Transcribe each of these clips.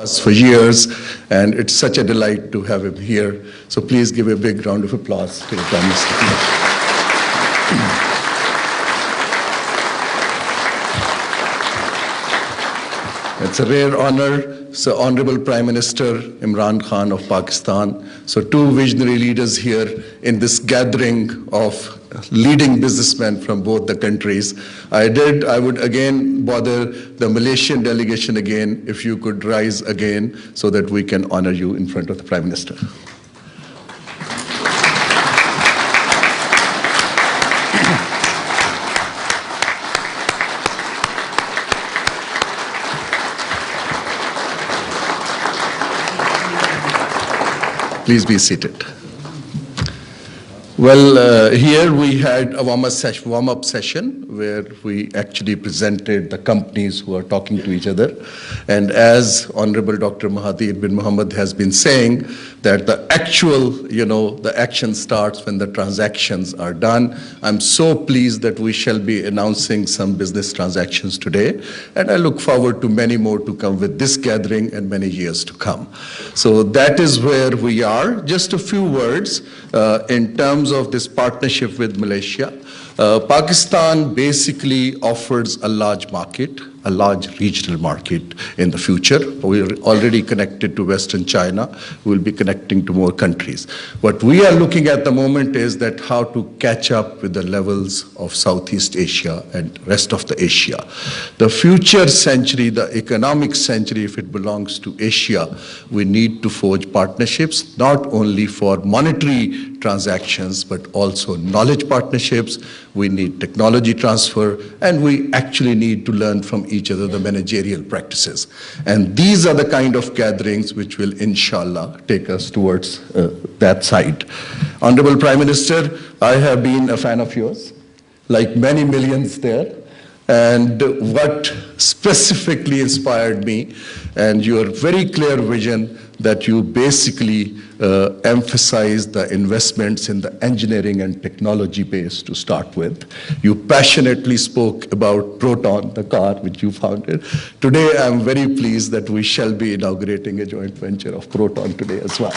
us for years, and it's such a delight to have him here. So please give a big round of applause to the Prime Minister. It's a rare honor. So Honorable Prime Minister Imran Khan of Pakistan. So two visionary leaders here in this gathering of leading businessmen from both the countries. I would again bother the Malaysian delegation again, if you could rise again so that we can honor you in front of the Prime Minister. Please be seated. Well, here we had a warm-up session where we actually presented the companies who are talking to each other. And as Honorable Dr. Mahathir bin Mohamad has been saying, that the actual, the action starts when the transactions are done. I'm so pleased that we shall be announcing some business transactions today. And I look forward to many more to come with this gathering and many years to come. So that is where we are. Just a few words in terms of this partnership with Malaysia. Pakistan basically offers a large market, a large regional market in the future. We are already connected to Western China. We'll be connecting to more countries. What we are looking at the moment is that how to catch up with the levels of Southeast Asia and rest of the Asia. The future century, the economic century, if it belongs to Asia, we need to forge partnerships, not only for monetary transactions, but also knowledge partnerships. We need technology transfer, and we actually need to learn from each other the managerial practices. And these are the kind of gatherings which will, inshallah, take us towards that side. Honorable Prime Minister, I have been a fan of yours, like many millions there. And what specifically inspired me, and your very clear vision that you basically emphasize the investments in the engineering and technology base to start with. You passionately spoke about Proton, the car which you founded. Today, I'm very pleased that we shall be inaugurating a joint venture of Proton today as well.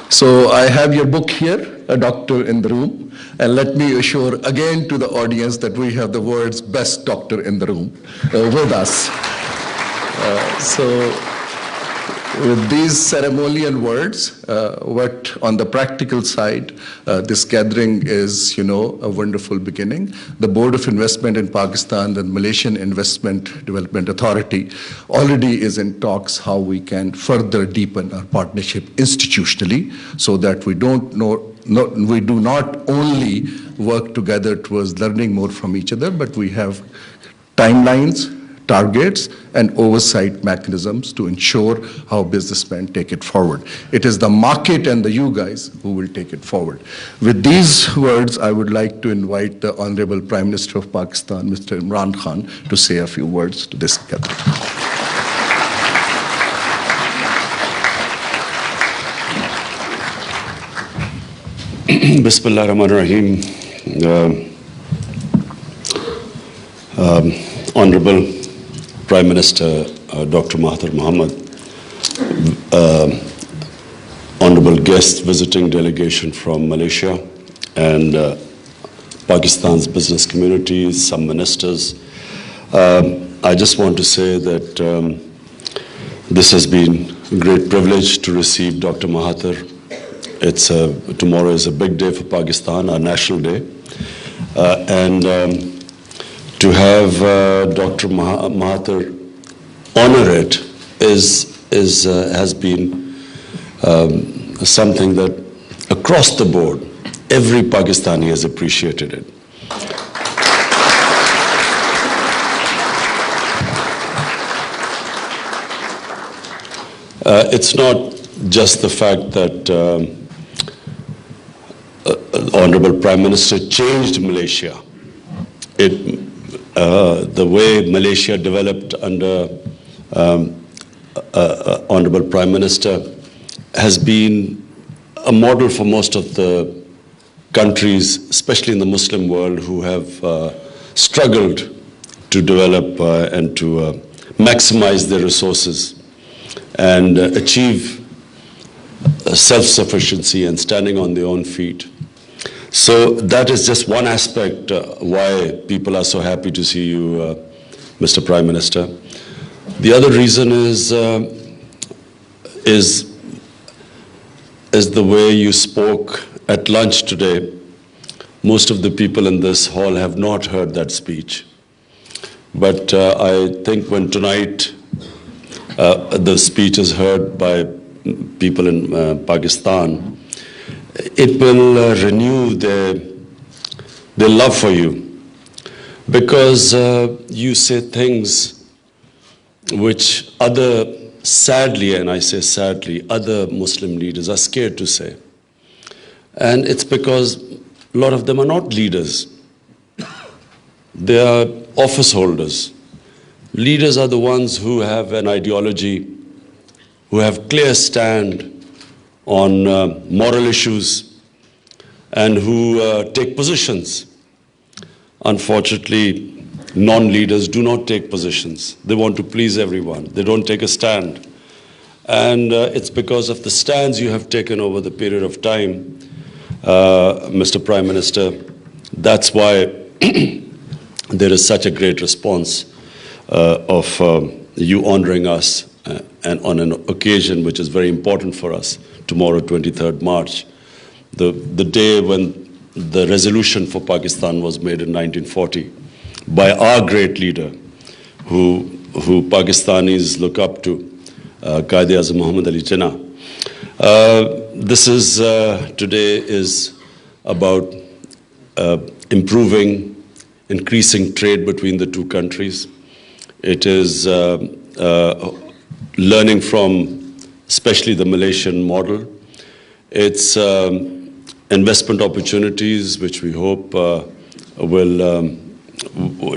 So I have your book here, A Doctor in the Room, and let me assure again to the audience that we have the world's best doctor in the room with us. So with these ceremonial words, what on the practical side, this gathering is, a wonderful beginning. The Board of Investment in Pakistan, the Malaysian Investment Development Authority, already is in talks how we can further deepen our partnership institutionally so that we do not only work together towards learning more from each other, but we have timelines, targets, and oversight mechanisms to ensure how businessmen take it forward. It is the market and you guys who will take it forward. With these words, I would like to invite the Honorable Prime Minister of Pakistan, Mr. Imran Khan, to say a few words to this gathering. Bismillah ar-Rahman ar-Rahim. Honorable Prime Minister Dr. Mahathir Mohamad, honorable guests, visiting delegation from Malaysia and Pakistan's business communities, some ministers. I just want to say that this has been a great privilege to receive Dr. Mahathir. Tomorrow is a big day for Pakistan, our national day. To have Dr. Mahathir honor it has been something that across the board, every Pakistani has appreciated it. It's not just the fact that Honorable Prime Minister changed Malaysia. The way Malaysia developed under Honorable Prime Minister has been a model for most of the countries, especially in the Muslim world, who have struggled to develop and to maximize their resources and achieve self-sufficiency and standing on their own feet. So that is just one aspect why people are so happy to see you, Mr. Prime Minister. The other reason is the way you spoke at lunch today. Most of the people in this hall have not heard that speech. But I think when tonight the speech is heard by people in Pakistan, it will renew their love for you, because you say things which sadly, and I say sadly, other Muslim leaders are scared to say. And it's because a lot of them are not leaders. They are office holders. Leaders are the ones who have an ideology, who have clear stand on moral issues, and who take positions. Unfortunately, non-leaders do not take positions. They want to please everyone. They don't take a stand. And it's because of the stands you have taken over the period of time, Mr. Prime Minister. That's why there is such a great response of you honoring us and on an occasion which is very important for us, tomorrow, 23rd March, the day when the resolution for Pakistan was made in 1940 by our great leader, who Pakistanis look up to, Qaid-e-Azam Muhammad Ali Jinnah. This is today is about increasing trade between the two countries. It is learning from especially the Malaysian model. It's investment opportunities which we hope will,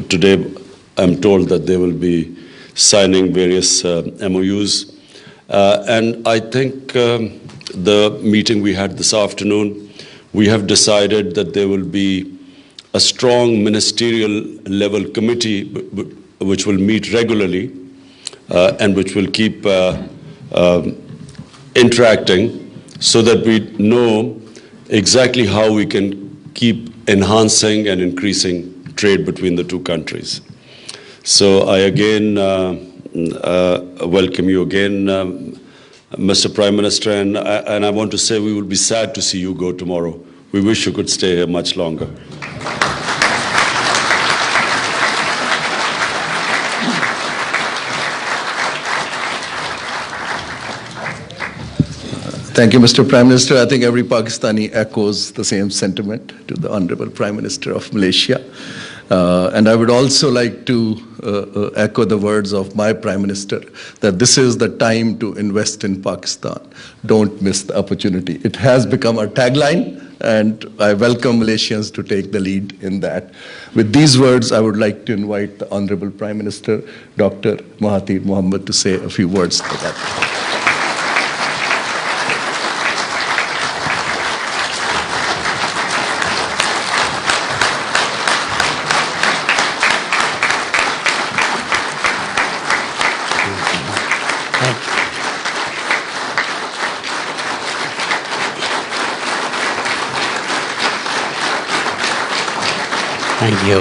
today I'm told that they will be signing various MOUs. And I think the meeting we had this afternoon, we have decided that there will be a strong ministerial level committee which will meet regularly and which will keep interacting, so that we know exactly how we can keep enhancing and increasing trade between the two countries. So I again welcome you again, Mr. Prime Minister, and I want to say we will be sad to see you go tomorrow. We wish you could stay here much longer. Thank you, Mr. Prime Minister. I think every Pakistani echoes the same sentiment to the Honorable Prime Minister of Malaysia. And I would also like to echo the words of my Prime Minister, that this is the time to invest in Pakistan. Don't miss the opportunity. It has become our tagline, and I welcome Malaysians to take the lead in that. With these words, I would like to invite the Honorable Prime Minister, Dr. Mahathir Mohamad, to say a few words to that. Thank you.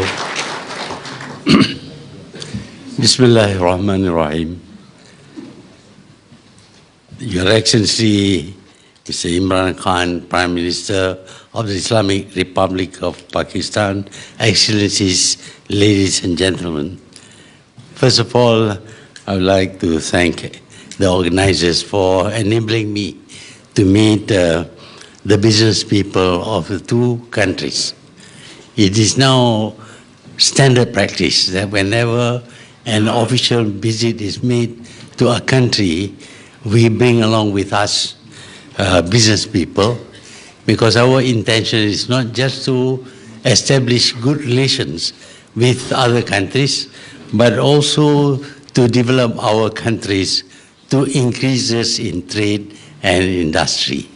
Bismillahirrahmanirrahim. Your Excellency, Mr. Imran Khan, Prime Minister of the Islamic Republic of Pakistan, Excellencies, ladies and gentlemen. First of all, I would like to thank the organizers for enabling me to meet the business people of the two countries. It is now standard practice that whenever an official visit is made to a country, we bring along with us business people, because our intention is not just to establish good relations with other countries, but also to develop our countries to increases in trade and industry.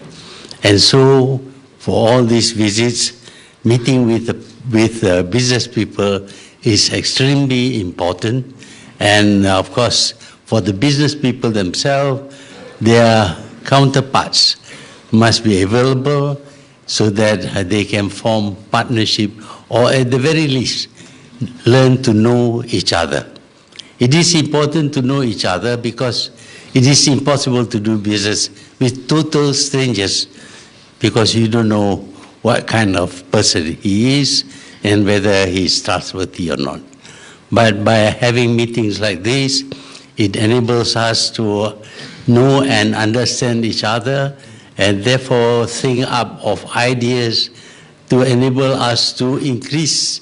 And so, for all these visits, meeting with business people is extremely important. And of course, for the business people themselves, their counterparts must be available so that they can form partnership, or at the very least, learn to know each other. It is important to know each other because it is impossible to do business with total strangers, because you don't know what kind of person he is and whether he is trustworthy or not. But by having meetings like this, it enables us to know and understand each other, and therefore think up of ideas to enable us to increase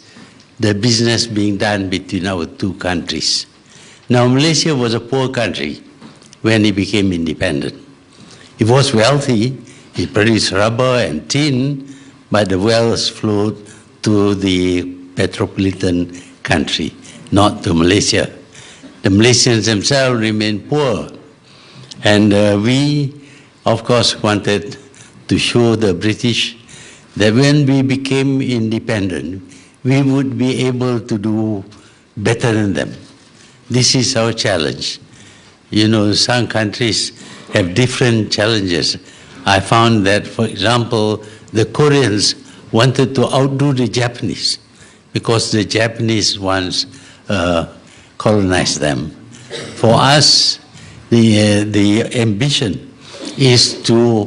the business being done between our two countries. Now, Malaysia was a poor country when it became independent. It was wealthy, it produced rubber and tin, but the wealth flowed to the metropolitan country, not to Malaysia. The Malaysians themselves remained poor. And we, of course, wanted to show the British that when we became independent, we would be able to do better than them. This is our challenge. You know, some countries have different challenges. I found that, for example, the Koreans wanted to outdo the Japanese because the Japanese once colonized them. For us, the ambition is to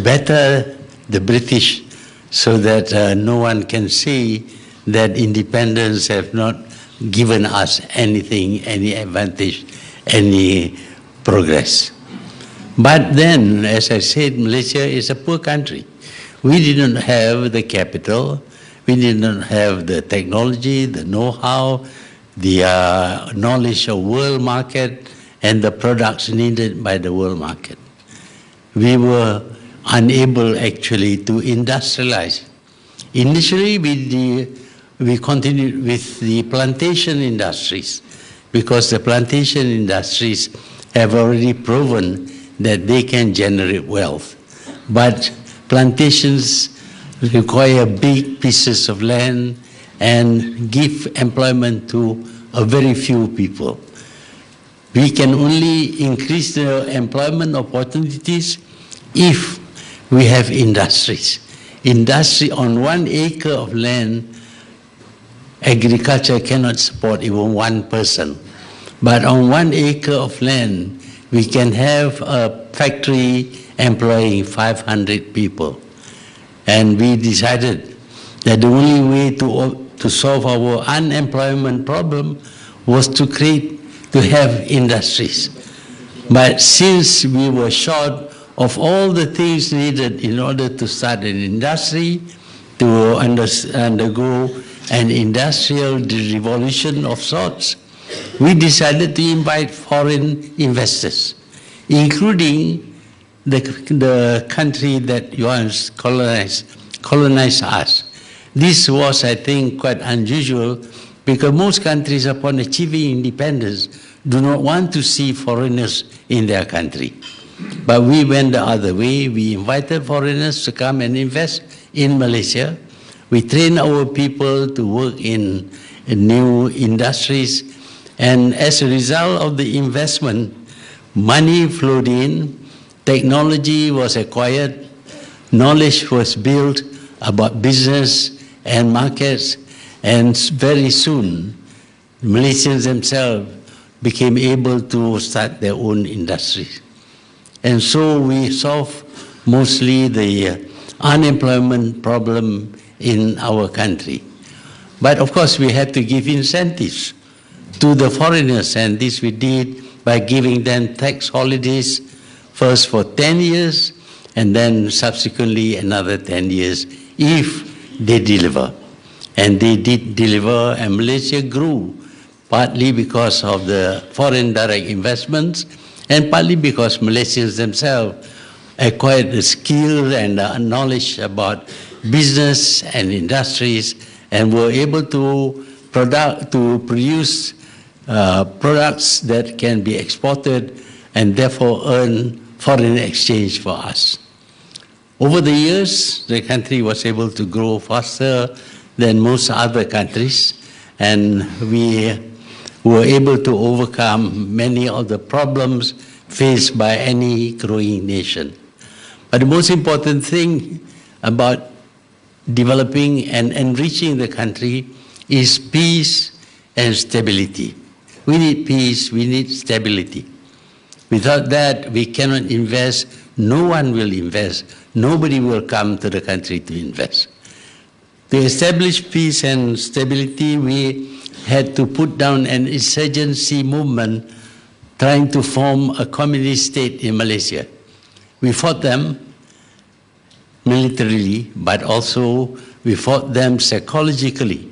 better the British so that no one can say that independence have not given us anything, any advantage, any progress. But then, as I said, Malaysia is a poor country. We didn't have the capital, we didn't have the technology, the know-how, the knowledge of world market, and the products needed by the world market. We were unable actually to industrialize. Initially, we continued with the plantation industries because the plantation industries have already proven that they can generate wealth. But plantations require big pieces of land and give employment to a very few people. We can only increase the employment opportunities if we have industries. Industry on 1 acre of land, agriculture cannot support even one person. But on 1 acre of land, we can have a factory employing 500 people. And we decided that the only way to solve our unemployment problem was to have industries. But since we were short of all the things needed in order to start an industry, to undergo an industrial revolution of sorts, we decided to invite foreign investors, including the country that once colonized us. This was, I think, quite unusual because most countries, upon achieving independence, do not want to see foreigners in their country. But we went the other way. We invited foreigners to come and invest in Malaysia. We trained our people to work in new industries. And as a result of the investment, money flowed in, technology was acquired, knowledge was built about business and markets, and very soon, Malaysians themselves became able to start their own industries. And so we solved mostly the unemployment problem in our country. But of course, we had to give incentives to the foreigners, and this we did by giving them tax holidays, first for 10 years, and then subsequently another 10 years if they deliver. And they did deliver, and Malaysia grew, partly because of the foreign direct investments, and partly because Malaysians themselves acquired the skill and the knowledge about business and industries, and were able to produce products that can be exported and therefore earn foreign exchange for us. Over the years, the country was able to grow faster than most other countries, and we were able to overcome many of the problems faced by any growing nation. But the most important thing about developing and enriching the country is peace and stability. We need peace, we need stability. Without that, we cannot invest, no one will invest, nobody will come to the country to invest. To establish peace and stability, we had to put down an insurgency movement trying to form a communist state in Malaysia. We fought them militarily, but also we fought them psychologically,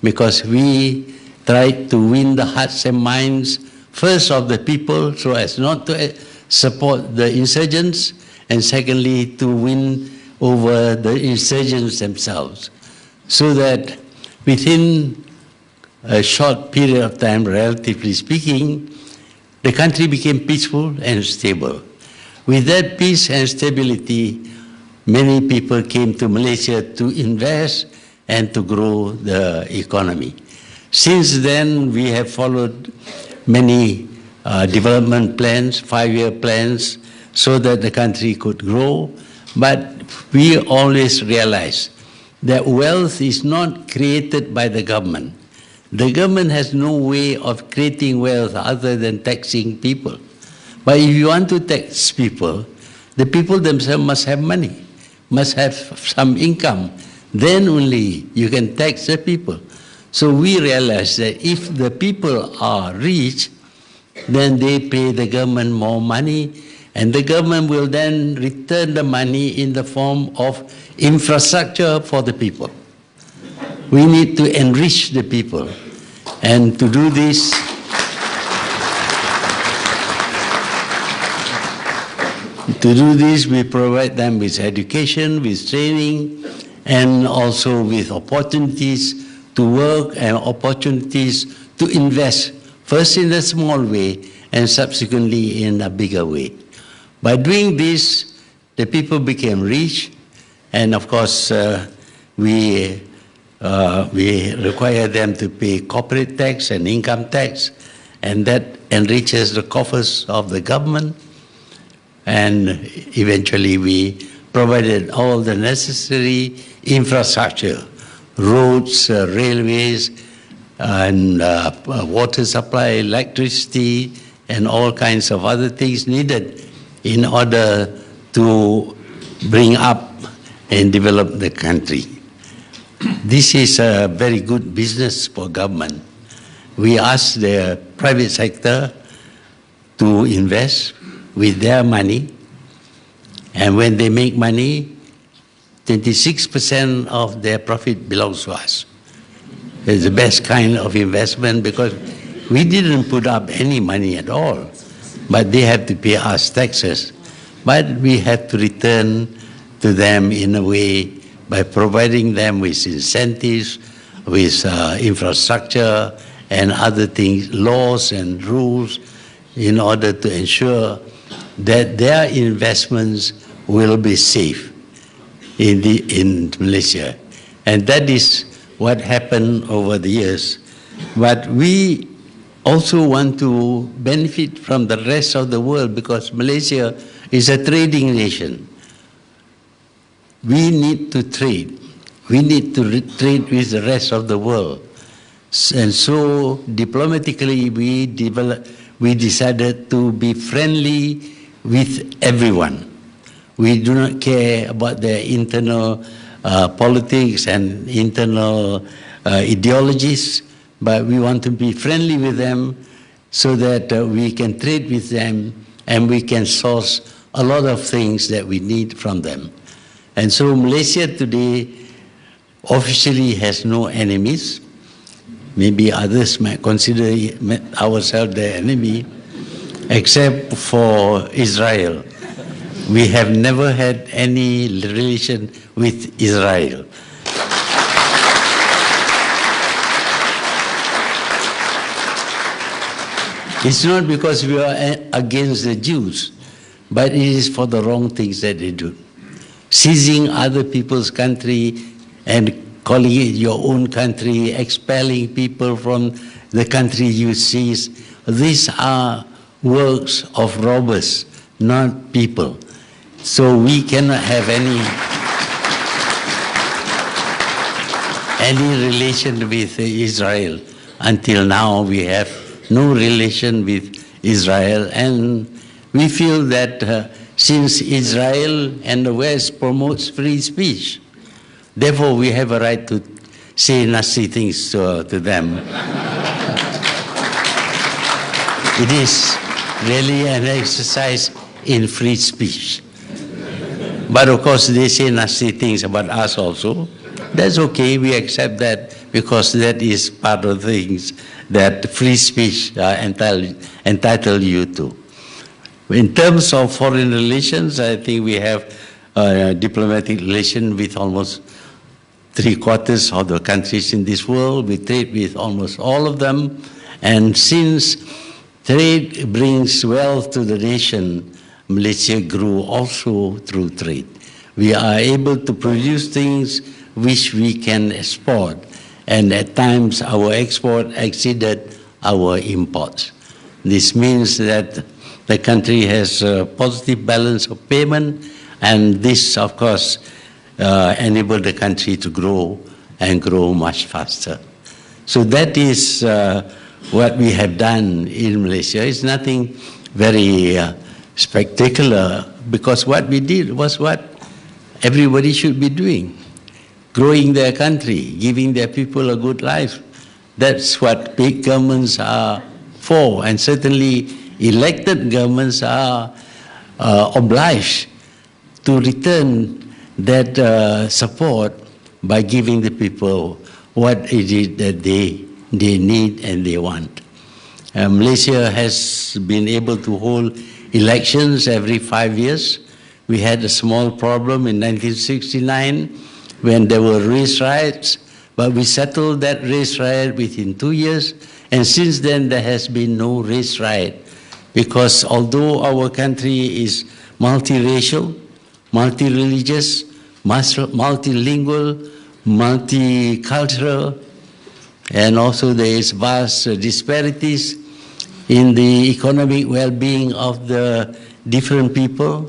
because we tried to win the hearts and minds first of the people so as not to support the insurgents, and secondly to win over the insurgents themselves, so that within a short period of time, relatively speaking, the country became peaceful and stable. With that peace and stability, many people came to Malaysia to invest and to grow the economy. Since then, we have followed many development plans, 5-year plans, so that the country could grow. But we always realize that wealth is not created by the government. The government has no way of creating wealth other than taxing people. But if you want to tax people, the people themselves must have money, must have some income. Then only you can tax the people. So we realize that if the people are rich, then they pay the government more money, and the government will then return the money in the form of infrastructure for the people. We need to enrich the people, and to do this, we provide them with education, with training, and also with opportunities to work and opportunities to invest, first in a small way and subsequently in a bigger way. By doing this, the people became rich, and of course we require them to pay corporate tax and income tax, and that enriches the coffers of the government. And eventually we provided all the necessary infrastructure, roads, railways, and water supply, electricity, and all kinds of other things needed in order to bring up and develop the country. This is a very good business for government. We ask the private sector to invest with their money, and when they make money, 26% of their profit belongs to us. It's the best kind of investment, because we didn't put up any money at all, but they have to pay us taxes. But we have to return to them in a way by providing them with incentives, with infrastructure and other things, laws and rules, in order to ensure that their investments will be safe in Malaysia. And that is what happened over the years. But we also want to benefit from the rest of the world, because Malaysia is a trading nation. We need to trade. We need to trade with the rest of the world. And so diplomatically we decided to be friendly with everyone. We do not care about their internal politics and internal ideologies, but we want to be friendly with them so that we can trade with them and we can source a lot of things that we need from them. And so Malaysia today officially has no enemies. Maybe others might consider ourselves their enemy, except for Israel. We have never had any relation with Israel. It's not because we are against the Jews, but it is for the wrong things that they do. Seizing other people's country and calling it your own country, expelling people from the country you seize. These are works of robbers, not people. So we cannot have any relation with Israel. Until now, we have no relation with Israel, and we feel that since Israel and the West promotes free speech, therefore we have a right to say nasty things to them. It is really an exercise in free speech. But of course, they say nasty things about us also. That's okay, we accept that, because that is part of things that free speech entitle you to. In terms of foreign relations, I think we have diplomatic relation with almost 3/4 of the countries in this world. We trade with almost all of them. And since trade brings wealth to the nation, Malaysia grew also through trade. We are able to produce things which we can export, and at times our export exceeded our imports. This means that the country has a positive balance of payment, and this, of course, enabled the country to grow and grow much faster. So that is what we have done in Malaysia. It's nothing very spectacular, because what we did was what everybody should be doing. Growing their country, giving their people a good life. That's what big governments are for, and certainly elected governments are obliged to return that support by giving the people what it is that they need and they want. Malaysia has been able to hold elections every 5 years. We had a small problem in 1969 when there were race riots, but we settled that race riot within 2 years, and since then there has been no race riot, because although our country is multiracial, multi-religious, multilingual, multicultural, and also there is vast disparities in the economic well-being of the different people,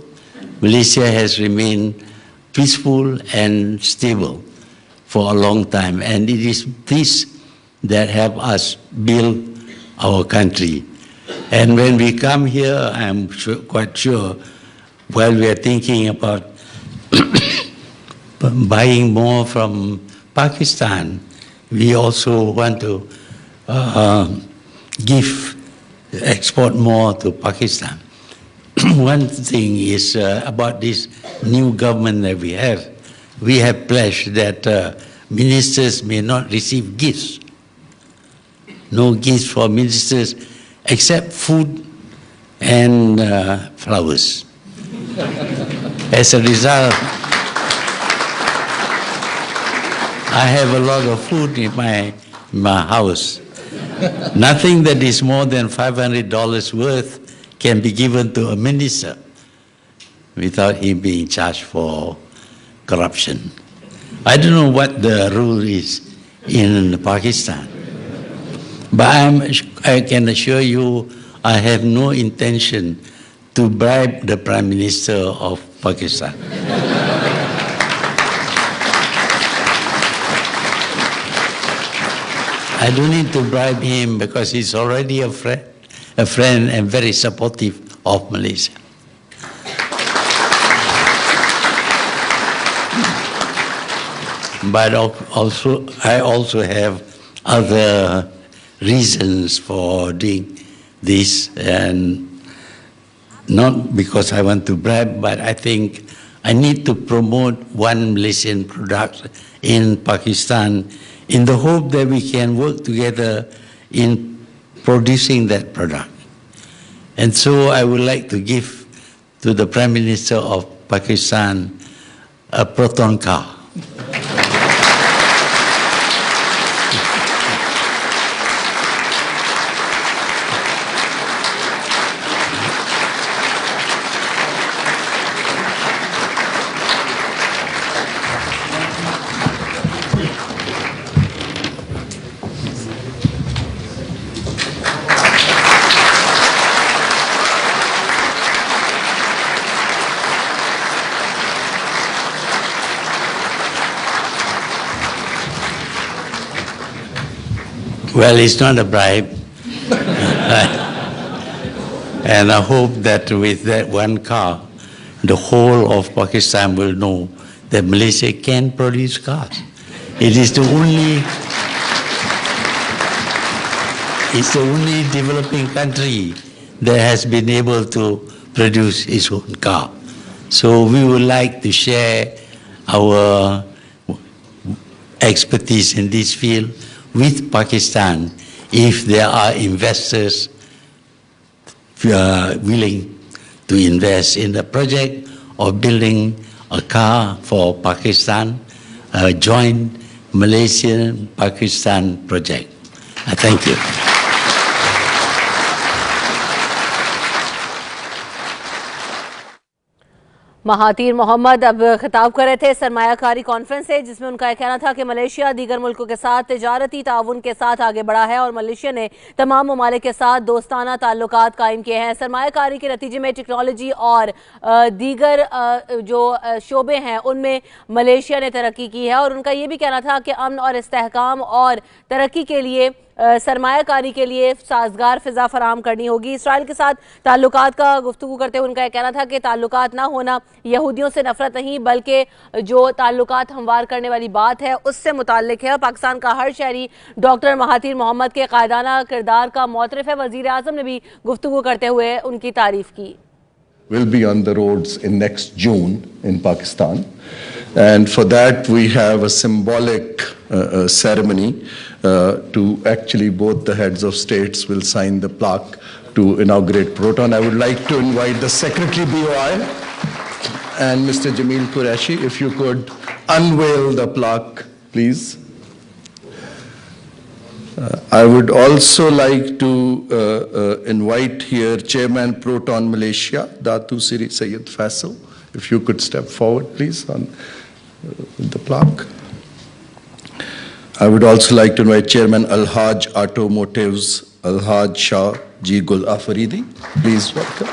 Malaysia has remained peaceful and stable for a long time. And it is this that help us build our country. And when we come here, I'm quite sure, while we are thinking about buying more from Pakistan, we also want to export more to Pakistan. One thing is about this new government that we have pledged that ministers may not receive gifts. No gifts for ministers except food and flowers. As a result, I have a lot of food in my house. Nothing that is more than $500 worth can be given to a minister without him being charged for corruption. I don't know what the rule is in Pakistan, but I can assure you I have no intention to bribe the Prime Minister of Pakistan. I don't need to bribe him because he's already a friend and very supportive of Malaysia. But I also have other reasons for doing this, and not because I want to bribe, but I think I need to promote one Malaysian product in Pakistan in the hope that we can work together in producing that product. And so I would like to give to the Prime Minister of Pakistan a Proton car. Well, it's not a bribe. And I hope that with that one car, the whole of Pakistan will know that Malaysia can produce cars. It is the only developing country that has been able to produce its own car. So we would like to share our expertise in this field with Pakistan if there are investors willing to invest in the project of building a car for Pakistan, a joint Malaysian-Pakistan project. Thank you. Mahathir Mohammad अब खिताब कर रहे थे सरमायाकारी conference से, जिसमें उनका कहना था कि मलेशिया दीगर मुल्कों के साथ तिजारती ताउन के साथ आगे बढ़ा है और मलेशिया ने तमाम ममालिक के साथ दोस्ताना ताल्लुकात कायम किए हैं। सरमायाकारी के नतीजे में टेक्नोलॉजी और दीगर जो शोबे हैं उनमें मलेशिया ने तरक्की की है और उनका ये भी कहना था कि अमन और इस्तेहकाम और तरक्की के लिए सरमायाकारी के लिए साजगार फिजा फराहम करनी होगी। इसराइल के साथ ताल्लुकात का गुफ्तगू करते हुए उनका यह कहना था कि ताल्लुकात ना होना यहूदियों से नफरत नहीं बल्कि जो ताल्लुकात हमवार करने वाली बात है उससे मुताल्लिक है। पाकिस्तान का हर शहरी डॉक्टर महातीर मोहम्मद के कायदाना किरदार का मोतरफ है। वज़ीर आज़म ने भी गुफ्तगू करते हुए उनकी तारीफ की। Will be on the roads in next June in Pakistan, and for that we have a symbolic ceremony to actually both the heads of states will sign the plaque to inaugurate Proton. I would like to invite the Secretary BOI and Mr. Jamil Qureshi, if you could unveil the plaque, please. I would also like to invite here Chairman Proton Malaysia, Datu Siri Sayyid Faisal. If you could step forward, please, on the plaque. I would also like to invite Chairman Al-Haj Automotives, Al-Haj Shah Ji Gul Afaridi. Please welcome.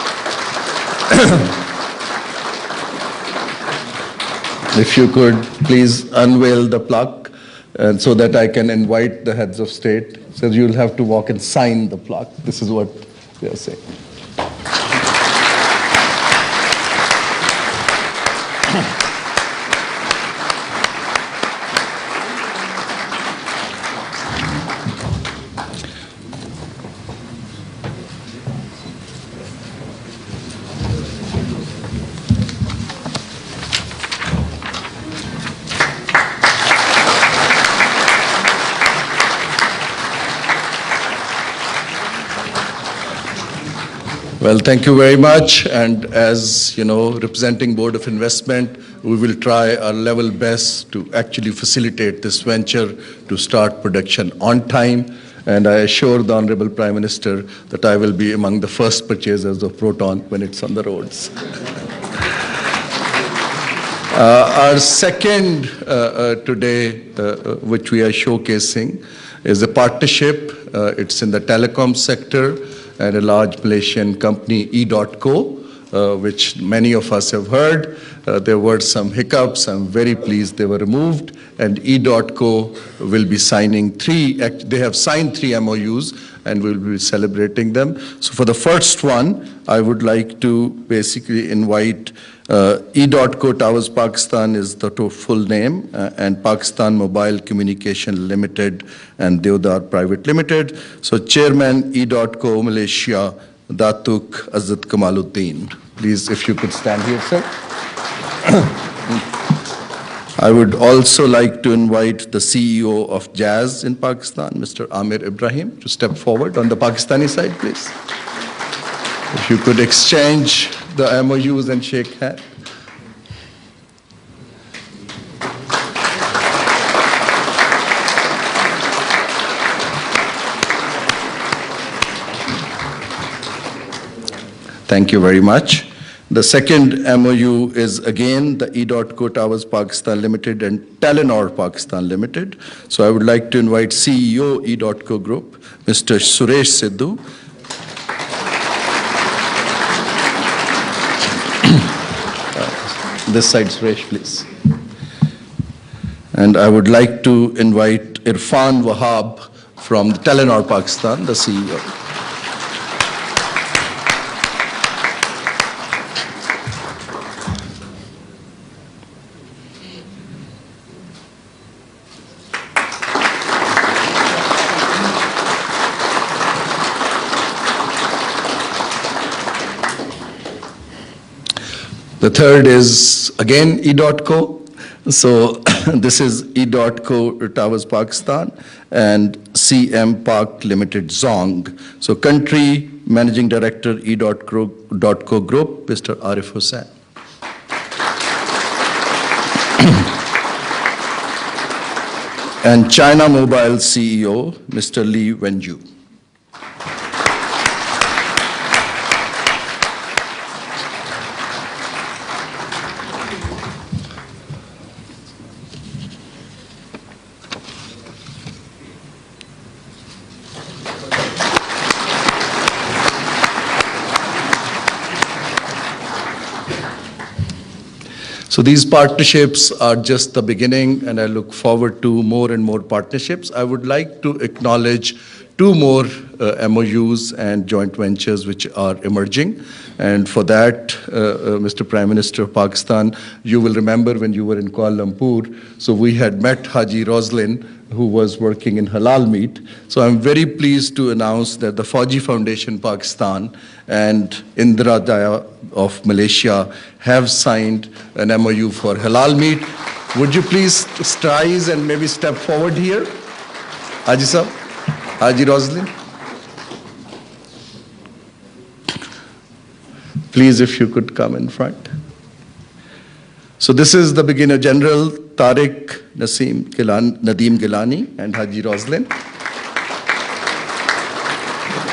If you could please unveil the plaque. And so that I can invite the heads of state. So you'll have to walk and sign the plaque. This is what they are saying. Well, thank you very much. And as you know, representing Board of Investment, we will try our level best to actually facilitate this venture to start production on time. And I assure the Honorable Prime Minister that I will be among the first purchasers of Proton when it's on the roads. Our second today, which we are showcasing, is a partnership. It's in the telecom sector and a large Malaysian company, E.co, which many of us have heard. There were some hiccups. I'm very pleased they were removed. And E.co will be signing they have signed 3 MOUs and we'll be celebrating them. So for the first one, I would like to basically invite E.co Towers Pakistan is the full name, and Pakistan Mobile Communication Limited and Deodar Private Limited. So Chairman E.co Malaysia, Datuk Azad Kamaluddin. Please, if you could stand here, sir. I would also like to invite the CEO of Jazz in Pakistan, Mr. Amir Ibrahim, to step forward on the Pakistani side, please. If you could exchange the MOUs and shake hands. Thank you very much. The second MOU is again the E.co Towers Pakistan Limited and Telenor Pakistan Limited. So I would like to invite CEO E.co Group, Mr. Suresh Sidhu. This side, Suresh, please. And I would like to invite Irfan Wahab from Telenor Pakistan, the CEO. The third is again E.co. So this is E.co Towers Pakistan and CM Park Limited Zong. So country managing director E.co Group, Mr. Arif Hussain. And China Mobile CEO, Mr. Li Wenju. So these partnerships are just the beginning, and I look forward to more and more partnerships. I would like to acknowledge two more MOUs and joint ventures which are emerging. And for that, Mr. Prime Minister of Pakistan, you will remember when you were in Kuala Lumpur, so we had met Haji Roslin, who was working in halal meat. So I'm very pleased to announce that the Fauji Foundation Pakistan and Indra Daya of Malaysia have signed an MOU for halal meat. Would you please rise and maybe step forward here? Haji Sahab, Haji Roslin. Please, if you could come in front. So this is the beginner general, Tariq Nadeem Gilani and Haji Roslin.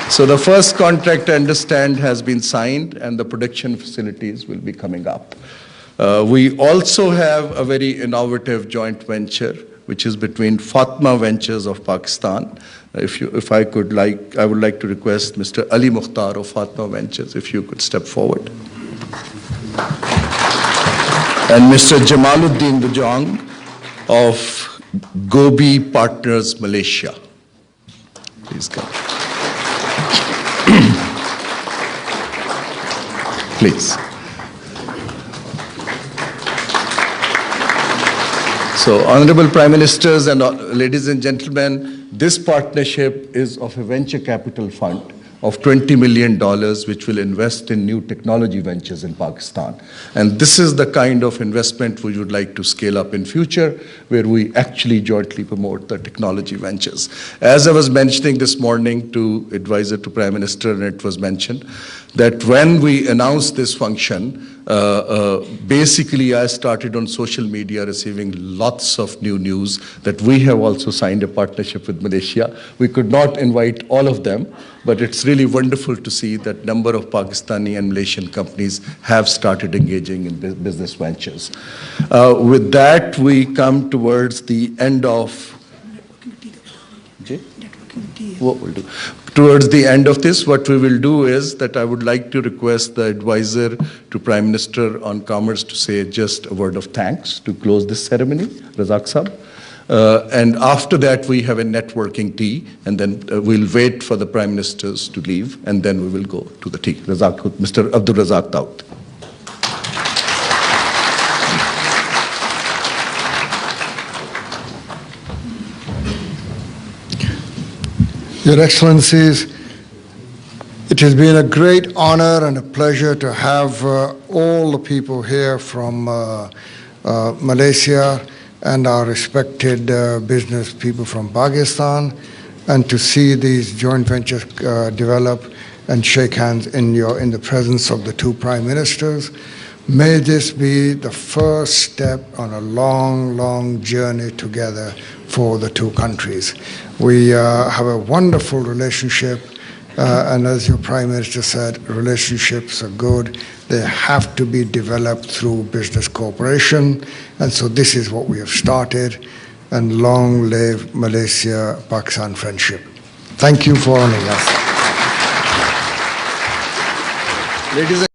So the first contract, I understand, has been signed and the production facilities will be coming up. We also have a very innovative joint venture, which is between Fatma Ventures of Pakistan. I would like to request Mr. Ali Mukhtar of Fatma Ventures, if you could step forward. And Mr. Jamaluddin Bujang of Gobi Partners Malaysia. Please come. Please. So, Honorable Prime Ministers and ladies and gentlemen, this partnership is of a venture capital fund of $20 million, which will invest in new technology ventures in Pakistan. And this is the kind of investment we would like to scale up in future, where we actually jointly promote the technology ventures. As I was mentioning this morning to advisor to Prime Minister, and it was mentioned, that when we announced this function, basically I started on social media receiving lots of new news that we have also signed a partnership with Malaysia. We could not invite all of them, but it's really wonderful to see that number of Pakistani and Malaysian companies have started engaging in business ventures. With that, we come towards the end of what we'll do. Towards the end of this, what we will do is that I would like to request the advisor to Prime Minister on Commerce to say just a word of thanks to close this ceremony, Razak Sahab. And after that, we have a networking tea, and then we'll wait for the Prime Ministers to leave, and then we will go to the tea. Mr. Abdul Razak Daud. Your Excellencies, it has been a great honor and a pleasure to have all the people here from Malaysia and our respected business people from Pakistan, and to see these joint ventures develop and shake hands in the presence of the two Prime Ministers. May this be the first step on a long, long journey together for the two countries. We have a wonderful relationship, and as your Prime Minister said, relationships are good. They have to be developed through business cooperation, and so this is what we have started, and long live Malaysia-Pakistan friendship. Thank you for honoring us. Ladies and